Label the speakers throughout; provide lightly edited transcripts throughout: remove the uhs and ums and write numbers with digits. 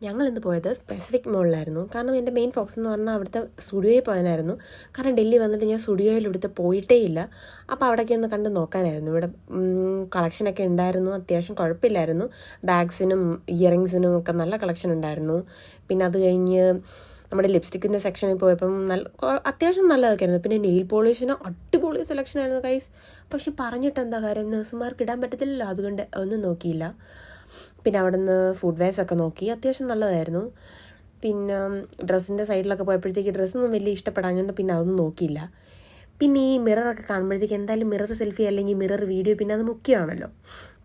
Speaker 1: ഞങ്ങളിന്ന് പോയത് പെസിഫിക് മോളിലായിരുന്നു. കാരണം എൻ്റെ മെയിൻ ഫോക്കസ് എന്ന് പറഞ്ഞാൽ അവിടുത്തെ സ്റ്റുഡിയോയിൽ പോകാനായിരുന്നു. കാരണം ഡൽഹി വന്നിട്ട് ഞാൻ സ്റ്റുഡിയോയിൽ ഇവിടുത്തെ പോയിട്ടേ ഇല്ല. അപ്പോൾ അവിടേക്ക് ഒന്ന് കണ്ട് നോക്കാനായിരുന്നു. ഇവിടെ കളക്ഷനൊക്കെ ഉണ്ടായിരുന്നു, അത്യാവശ്യം കുഴപ്പമില്ലായിരുന്നു. ബാഗ്സിനും ഇയറിങ്സിനും ഒക്കെ നല്ല കളക്ഷൻ ഉണ്ടായിരുന്നു. പിന്നെ അത് കഴിഞ്ഞ് നമ്മുടെ ലിപ്സ്റ്റിക്കിൻ്റെ സെക്ഷനിൽ പോയപ്പം അത്യാവശ്യം നല്ലതൊക്കെ ആയിരുന്നു. പിന്നെ നെയിൽ പോളിഷിന് അടിപൊളി സെലക്ഷൻ ആയിരുന്നു ഗൈസ്. പക്ഷെ പറഞ്ഞിട്ട് എന്താ കാര്യം, നഴ്സുമാർക്ക് ഇടാൻ പറ്റത്തില്ലല്ലോ, അതുകൊണ്ട് ഒന്നും നോക്കിയില്ല. പിന്നെ അവിടെ നിന്ന് ഫുഡ് വെയർസ് ഒക്കെ നോക്കി, അത്യാവശ്യം നല്ലതായിരുന്നു. പിന്നെ ഡ്രസ്സിൻ്റെ സൈഡിലൊക്കെ പോയപ്പോഴത്തേക്ക് ഡ്രസ്സൊന്നും വലിയ ഇഷ്ടപ്പെടാഞ്ഞുകൊണ്ട് പിന്നെ അതൊന്നും നോക്കിയില്ല. പിന്നെ ഈ മിററൊക്കെ കാണുമ്പോഴത്തേക്ക് എന്തായാലും മിറർ സെൽഫി അല്ലെങ്കിൽ മിറർ വീഡിയോ പിന്നെ അത് മുഖ്യമാണല്ലോ.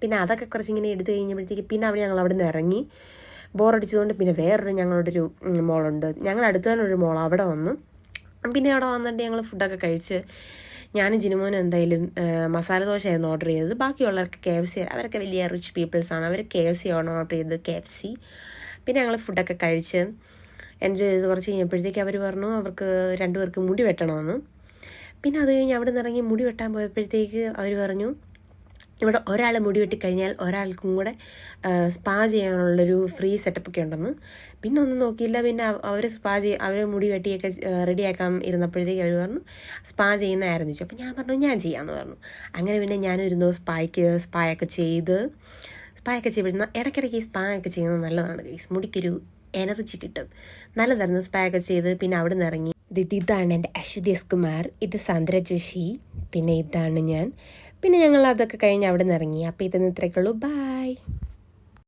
Speaker 1: പിന്നെ അതൊക്കെ കുറച്ചിങ്ങനെ എടുത്ത് കഴിഞ്ഞപ്പോഴത്തേക്ക് പിന്നെ ഞങ്ങൾ അവിടെ നിന്ന് ഇറങ്ങി. ബോറടിച്ചതുകൊണ്ട് പിന്നെ വേറൊരു ഞങ്ങളുടെ ഒരു മോളുണ്ട്, ഞങ്ങളുടെ അടുത്ത് തന്നെ ഒരു മോൾ, അവിടെ വന്നു. പിന്നെ അവിടെ വന്നിട്ട് ഞങ്ങൾ ഫുഡൊക്കെ കഴിച്ച് ഞാനും ജിനുമോനും എന്തായാലും മസാല ദോശയായിരുന്നു ഓർഡർ ചെയ്തത്. ബാക്കിയുള്ളവർക്ക് KFC, അവരൊക്കെ വലിയ റിച്ച് പീപ്പിൾസാണ്, അവർ KFC ആണ് ഓർഡർ ചെയ്തത്, KFC. പിന്നെ ഞങ്ങൾ ഫുഡൊക്കെ കഴിച്ച് എൻജോയ് ചെയ്ത് കുറച്ച് കഴിഞ്ഞപ്പോഴത്തേക്ക് അവർ പറഞ്ഞു അവർക്ക് രണ്ടുപേർക്ക് മുടി വെട്ടണമെന്ന്. പിന്നെ അത് കഴിഞ്ഞ് അവിടെ നിന്ന് ഇറങ്ങി മുടി വെട്ടാൻ പോയപ്പോഴത്തേക്ക് അവർ പറഞ്ഞു ഇവിടെ ഒരാൾ മുടി വെട്ടിക്കഴിഞ്ഞാൽ ഒരാൾക്കും കൂടെ സ്പാ ചെയ്യാനുള്ളൊരു ഫ്രീ സെറ്റപ്പൊക്കെ ഉണ്ടെന്ന്. പിന്നെ ഒന്നും നോക്കിയില്ല. പിന്നെ അവർ മുടി വെട്ടിയൊക്കെ റെഡിയാക്കാൻ ഇരുന്നപ്പോഴത്തേക്ക് അവർ പറഞ്ഞു സ്പാ ചെയ്യുന്നതായിരുന്നു ചോദിച്ചു. അപ്പോൾ ഞാൻ പറഞ്ഞു ഞാൻ ചെയ്യാമെന്ന് പറഞ്ഞു. അങ്ങനെ പിന്നെ ഞാനിരുന്നു സ്പായൊക്കെ ചെയ്യുമ്പോഴുന്ന ഇടയ്ക്കിടയ്ക്ക് ഈ സ്പാ ഒക്കെ ചെയ്യുന്നത് നല്ലതാണ് ഗൈസ്, മുടിക്കൊരു എനർജി കിട്ടും. നല്ലതായിരുന്നു സ്പായൊക്കെ ചെയ്ത്. പിന്നെ അവിടെ നിന്ന് ഇറങ്ങി. ഇതാണ് എൻ്റെ അശ്വതി എസ് കുമാർ, ഇത് സാന്ദ്ര ജോഷി, പിന്നെ ഇതാണ് ഞാൻ. പിന്നെ ഞങ്ങൾ അതൊക്കെ കഴിഞ്ഞ് അവിടെ നിന്ന് ഇറങ്ങി. അപ്പോൾ ഇതൊന്നും ഇത്രയൊക്കെ ഉള്ളൂ. ബൈ.